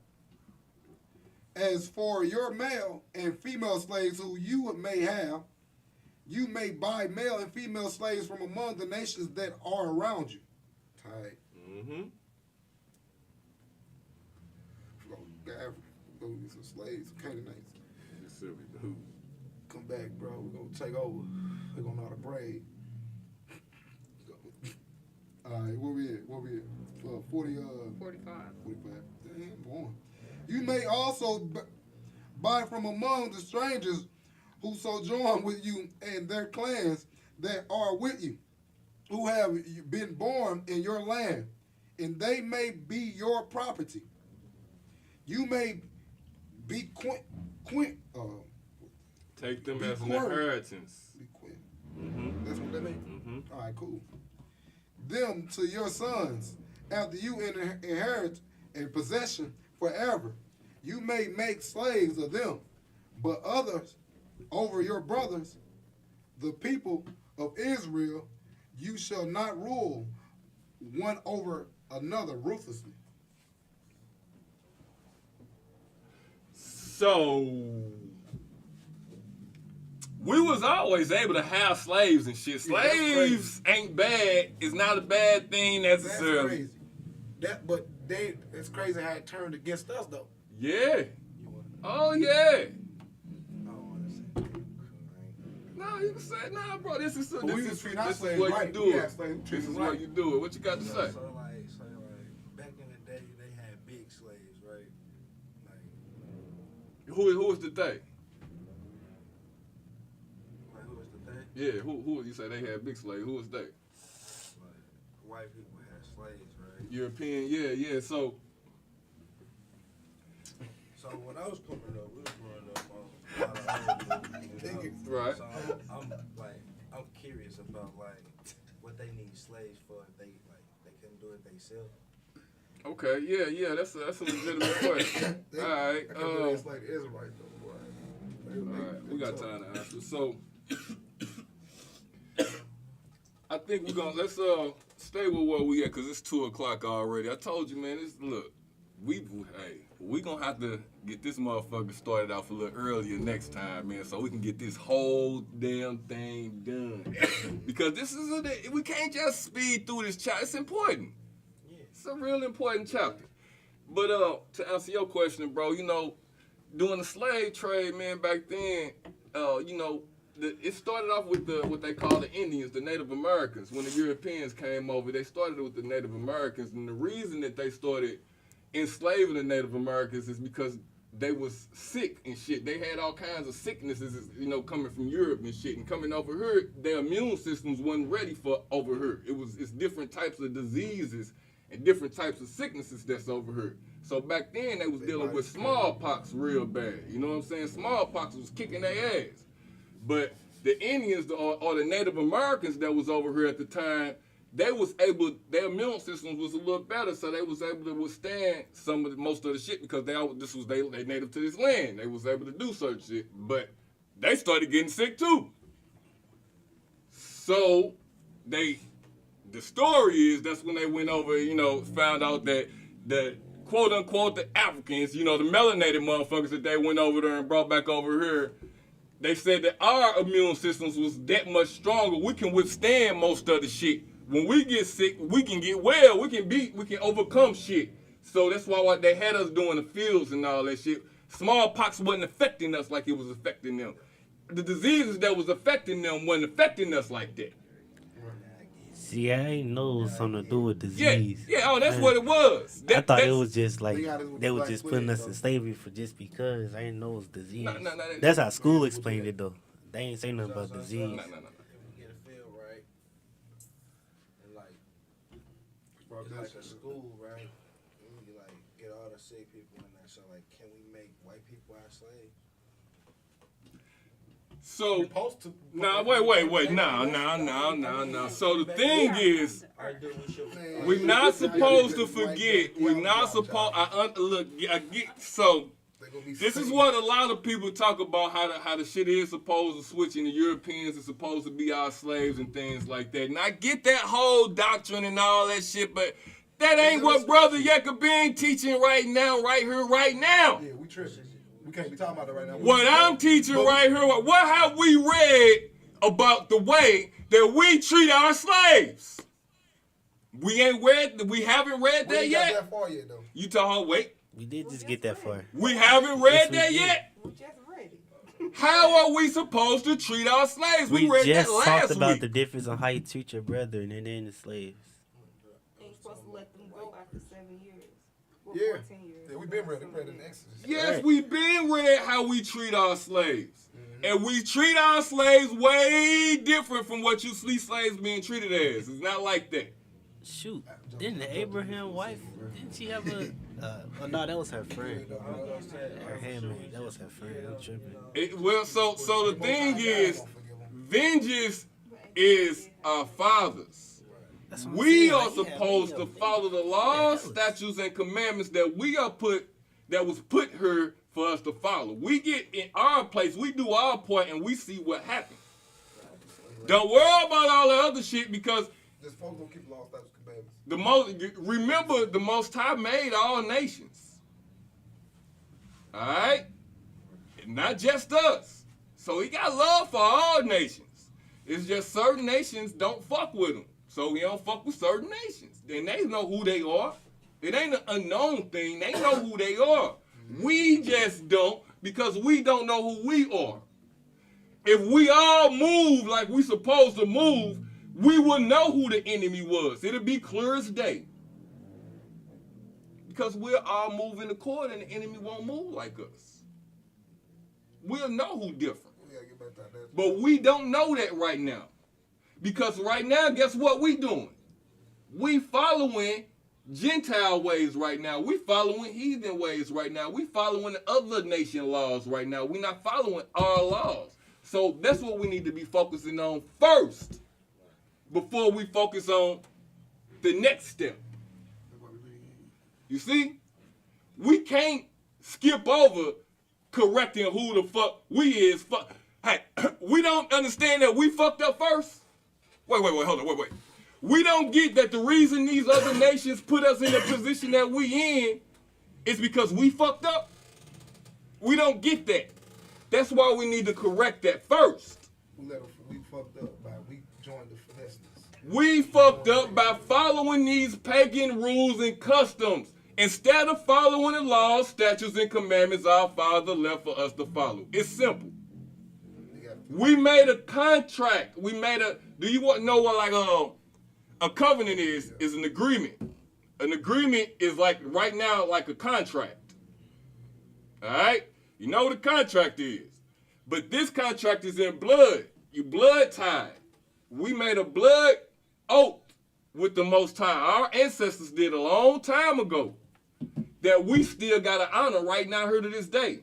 As for your male and female slaves who you may have, you may buy male and female slaves from among the nations that are around you. Tight. Mm-hmm. Go get some slaves, some Canaanites. Yes, sir, we do. Come back, bro. We're going to take over. We're going to know how to braid. All right, where we at? 45. 45. Damn, boy. You may also buy from among the strangers who sojourn with you and their clans that are with you, who have been born in your land, and they may be your property. You may be Take them Be as an quartered. inheritance. Mm-hmm. That's what that means? Mm-hmm. All right, cool. Them to your sons, after you inherit a possession forever. You may make slaves of them, but others over your brothers, the people of Israel, you shall not rule one over another ruthlessly. So we was always able to have slaves and shit. Yeah, that's Slaves ain't bad. It's not a bad thing That's necessarily. crazy. It's crazy how it turned against us though. Yeah. Oh yeah. No, you can say, nah, bro. This is But we this can is treat our this is slaves what right. you do We it. have slaves, treat This is them what right. you do it. What you got to say? So like, back in the day, they had big slaves, right? Like, Who was the they? who was the thing? Yeah, who you say they had big slaves? Who was they? Like, white people had slaves, right? European, yeah. So when I was coming up, we was growing up on a lot of old movies, you know? Right. So I'm curious about like what they need slaves for if they couldn't do it themselves. okay, yeah, that's a legitimate question. All right, It's like the Israelites though, boy. all right, we got time to answer. So I think we're gonna let's stay with where we at because it's 2:00 already. I told you, man. We gonna have to get this motherfucker started off a little earlier next time, man, so we can get this whole damn thing done. Because this is we can't just speed through this chapter. It's important. Yeah. It's a real important chapter. But to answer your question, bro, you know, during the slave trade, man, back then, you know, it started off with what they call the Indians, the Native Americans. When the Europeans came over, they started with the Native Americans, and the reason that they started enslaving the Native Americans is because they was sick and shit. They had all kinds of sicknesses, you know, coming from Europe and shit, and coming over here, their immune systems wasn't ready for over here. It's different types of diseases and different types of sicknesses that's over here. So back then they was dealing with smallpox real bad. You know what I'm saying? Smallpox was kicking their ass. But the Indians or the Native Americans that was over here at the time, their immune systems was a little better, so they was able to withstand most of the shit because they native to this land. They was able to do certain shit, but they started getting sick too. So the story is that's when they went over, you know, found out that the quote unquote the Africans, you know, the melanated motherfuckers that they went over there and brought back over here. They said that our immune systems was that much stronger. We can withstand most of the shit. When we get sick, we can get well. We can overcome shit. So that's why they had us doing the fields and all that shit. Smallpox wasn't affecting us like it was affecting them. The diseases that was affecting them wasn't affecting us like that. See, I ain't know it was something to do with disease. Yeah. That's what it was. I thought it was just like they were black just women, putting us though. in slavery for just because. I didn't know it was disease. No, That's how school explained it though. They ain't say nothing about disease. No. If we get a field, right? And it's like a school, right? And we get all the sick people in there. So can we make white people our slaves? So, Supposed to. nah, wait. No. So the thing is, we're not supposed to forget. We're not supposed. I get so. This is what a lot of people talk about how the shit is supposed to switch and the Europeans are supposed to be our slaves and things like that. And I get that whole doctrine and all that shit, but that ain't what Brother Yekabin teaching right now, right here, right now. Yeah, we tripping. We can't be talking about that right now. What I'm teaching right here, what have we read about the way that we treat our slaves? We haven't read We that ain't yet. got that far yet though. You talking, wait, We did just get that far. we haven't read Yes, we that did. yet? We just read it. How are we supposed to treat our slaves? We read just that last talked about week. the difference on how you treat your brethren and then the slaves. Ain't supposed to let them go after 7 years. Well, Yeah. 14 years. Yeah, we been ready. Read in Exodus. Yes, Right. we've been read how we treat our slaves. And we treat our slaves way different from what you see slaves being treated as. It's not like that. Shoot, didn't the Abraham wife, didn't she have a, oh no, that was her friend. Her handmaid, that was her friend. I'm tripping. So the thing is, vengeance is our fathers. That's what I'm We saying, are like, yeah, supposed yeah, to follow the laws, yeah, statutes, and commandments that was put here for us to follow. We get in our place, we do our part, and we see what happens. Don't worry about all the other shit because Just folks gonna keep law, statutes, baby. Remember, the Most High made all nations. All right? Not just us. So he got love for all nations. It's just certain nations don't fuck with him. So he don't fuck with certain nations. And they know who they are. It ain't an unknown thing. They know who they are. We just don't, because we don't know who we are. If we all move like we supposed to move, we will know who the enemy was. It'll be clear as day. Because we're all moving according, and the enemy won't move like us. We'll know who different. But we don't know that right now. Because right now, guess what we doing? We following Gentile ways right now. We following heathen ways right now. We following other nation laws right now. We're not following our laws. So that's what we need to be focusing on first before we focus on the next step. You see? We can't skip over correcting who the fuck we is. Hey, we don't understand that we fucked up first? Wait, hold on, wait. We don't get that the reason these other nations put us in the position that we in is because we fucked up. We don't get that. That's why we need to correct that first. We fucked up by we joined the finesse. We fucked up by following these pagan rules and customs instead of following the laws, statutes, and commandments our Father left for us to follow. It's simple. We made a contract. Do you want to know what a covenant is? Is an agreement. An agreement is like right now like a contract. All right? You know what a contract is. But this contract is in blood. You blood tied. We made a blood oath with the Most High. Our ancestors did a long time ago that we still got to honor right now here to this day.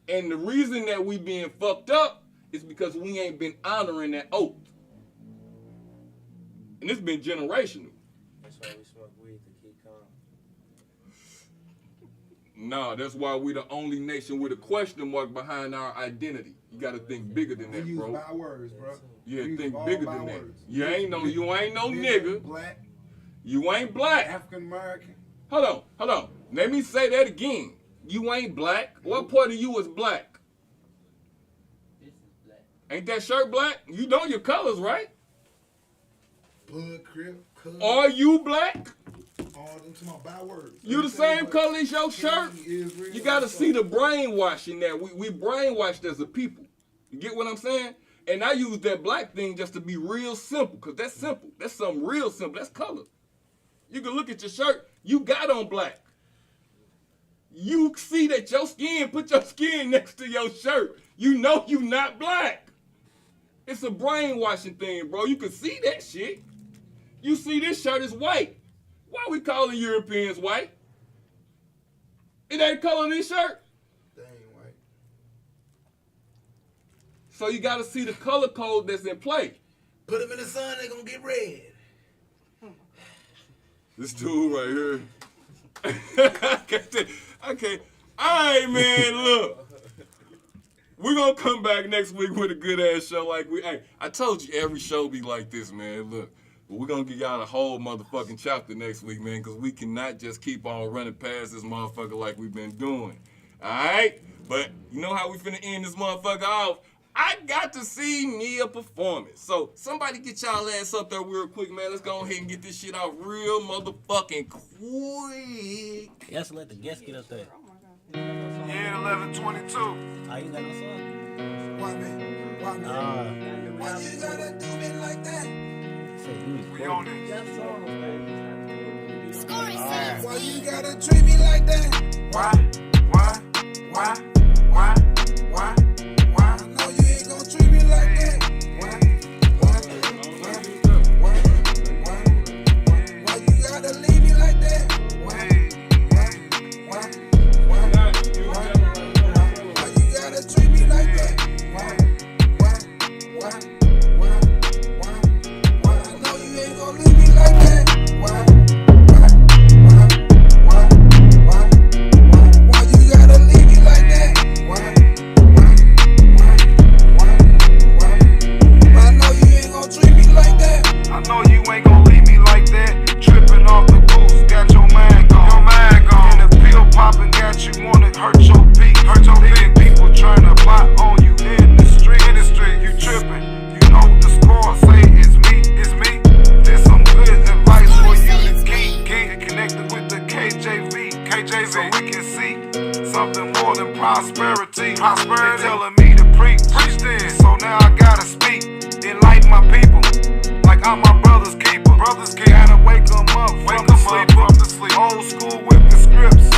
And the reason that we being fucked up is because we ain't been honoring that oath. And it's been generational. That's why we smoke weed to keep calm. Nah, that's why we the only nation with a question mark behind our identity. You got to think bigger than that, bro. We use by words, bro. Yeah, We think use bigger all than by that. words. You ain't no nigga. Black, You ain't black. African American. Hold on. Let me say that again. You ain't black. What part of you is black? This is black. Ain't that shirt black? You know your colors, right? Blood, crib, color. Are you black? All them to my by words. You the same color as your shirt? You gotta see the brainwashing that we brainwashed as a people. You get what I'm saying? And I use that black thing just to be real simple, because that's simple. That's something real simple. That's color. You can look at your shirt. You got on black. You see that your skin, put your skin next to your shirt. You know you not black. It's a brainwashing thing, bro. You can see that shit. You see this shirt is white. Why we calling Europeans white? It ain't color this shirt. They ain't white. So you got to see the color code that's in play. Put them in the sun, they gonna get red. This dude right here. I can't. All right, man, look. We're going to come back next week with a good-ass show like hey, I told you every show be like this, man. Look, we're going to give y'all a whole motherfucking chapter next week, man, because we cannot just keep on running past this motherfucker like we've been doing. All right? But you know how we finna end this motherfucker off? I got to see Nia performance. So somebody get y'all ass up there real quick, man. Let's go ahead and get this shit off real motherfucking quick. You have to let the guests get up there. Yeah, 11:22. Oh, you got no song? Why me? Why me? Why you gotta do me like that? Say you was We on broke. it. Scoring saves. Why you gotta treat me like that? Why? I know you ain't gonna treat me like that. Why you gotta leave me like that? Why you gotta treat me like that? I know you ain't gonna leave me like that. Why you gotta leave me like that? got you wanna hurt your peak. People tryna plot on you in the street. You trippin', you know the score, say it's me. There's some good advice for you to keep. Get connected with the KJV, so we can see something more than prosperity. They telling me to preach then, so now I gotta speak. Enlighten my people, like I'm my brother's keeper. Gotta wake them up from the sleep. Old school with the scripts,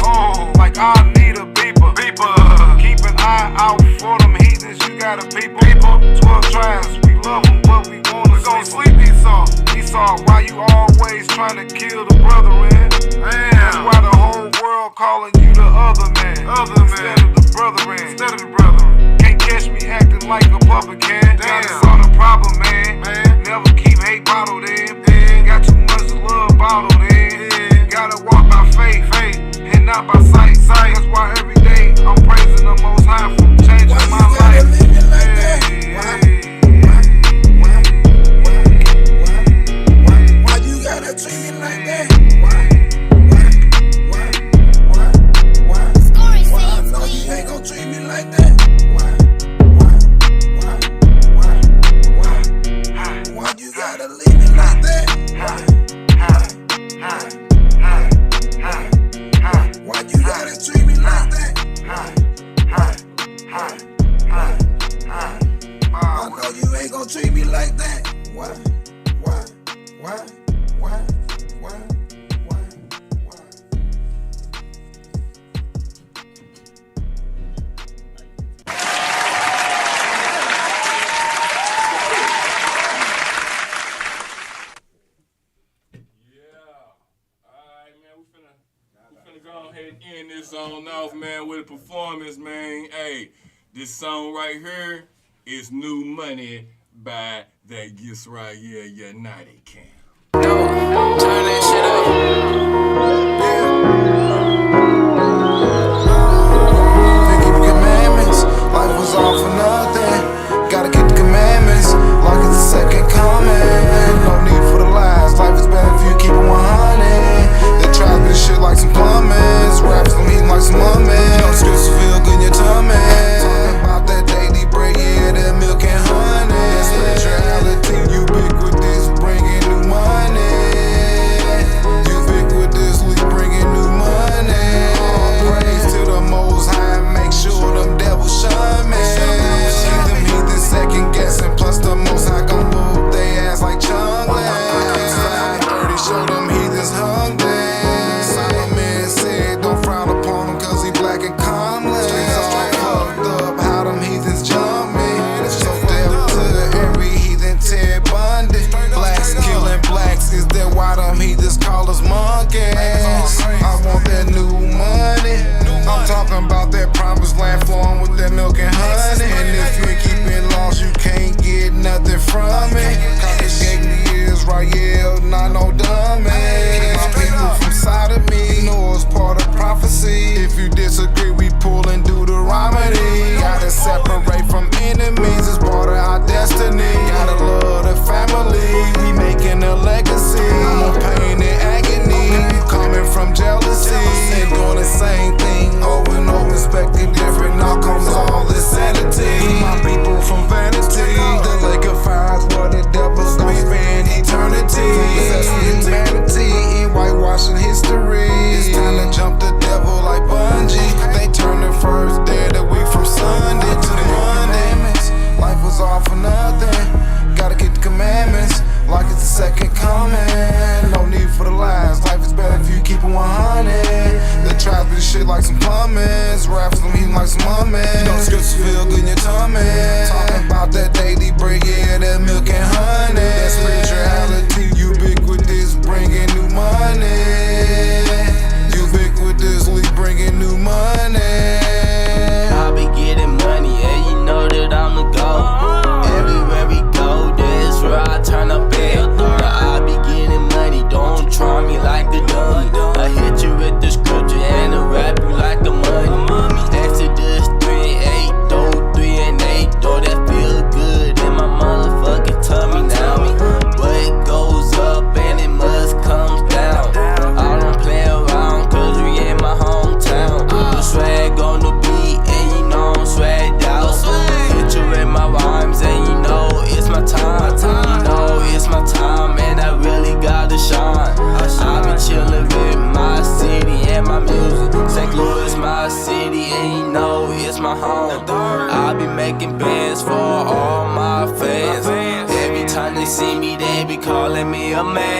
like I need a beeper. Keep an eye out for them heathens, you gotta peep 12 tribes, we love them, but we wanna sleep. Esau, why you always trying to kill the brethren? That's why the whole world calling you the other man. Instead of the brethren. Can't catch me acting like a publican. Gotta solve the problem, man. Never keep hate bottled in. Got too much love bottled in. Gotta walk by faith, and not by sight. That's why every day I'm praising the Most High for changing my life. Why you gotta treat me like that? I know you ain't gon' treat me like that. Why you gotta leave me like that? Why you gotta treat me like that? I know you ain't gon' treat me like that. Why? Go ahead and end this song off, man, with a performance, man. Hey, this song right here is New Money by that YISRAEL United camp. Turn that shit They keep the commandments, life was all for nothing. Gotta keep the commandments, like it's the second coming. No need for the lies, life is better if you keep it 100. They try to do shit like some plumbers, raps them eating like some mummies. No excuse to feel good in your tummy. Talking about that daily bread, yeah, that milk and honey. That spirituality, ubiquitous, bringing new money. Ubiquitously bringing new money. Praise to the Most High, make sure them devils shun me. Keep them heathens second guessing, plus the Most High gon' move they ass like Chung. Show them heathens hungry. Solomon said don't frown upon him cause he black and comely. Streets all fucked up, how them heathens jump me. So deaf to every heathen Ted Bundy. Blacks killing blacks, is that why them heathens call us monkeys? I want that new money. I'm talking about that promised land flowing with that milk and honey. And if you ain't keeping laws, you can't get nothing from it. Congregate me YISRAEL, not no dummy. My people from side of me know it's part of prophecy. If you disagree, we pull and do the remedy. Gotta separate from enemies, it's part of our destiny. Gotta love the family, we making a legacy. No pain and agony, coming from jealousy. And doing the same thing over and over, expecting different outcomes. All this sanity. My people from vanity, the lake of fire is where the devil's gon' spend eternity. Humanity in whitewashing history. It's time to jump the devil like bungee. They turn the first day of the week from Sunday to Monday. Life was all for nothing. Gotta keep the commandments, like it's the second coming. No need for the lies, life is better if you keep it 100. They try to do shit like some plumbers, raps them eating like some mummies. You know it's good to feel good in your tummy. Talking about that daily bread, yeah, that milk and honey. That spirituality, ubiquitous, bringing new money. Ubiquitously bringing new money. I be getting money, and you know that I'm the GOAT. Everywhere we go, that's where I turn up at. I be getting money, don't try me like a dummy. I hit you with the scripture and I rap you like the money. Exodus 3:8, though 3 and 8, though that feel good in my motherfucking tummy now. But it goes up and it must come down. I don't play around cause we in my hometown. see me, they be calling me a man.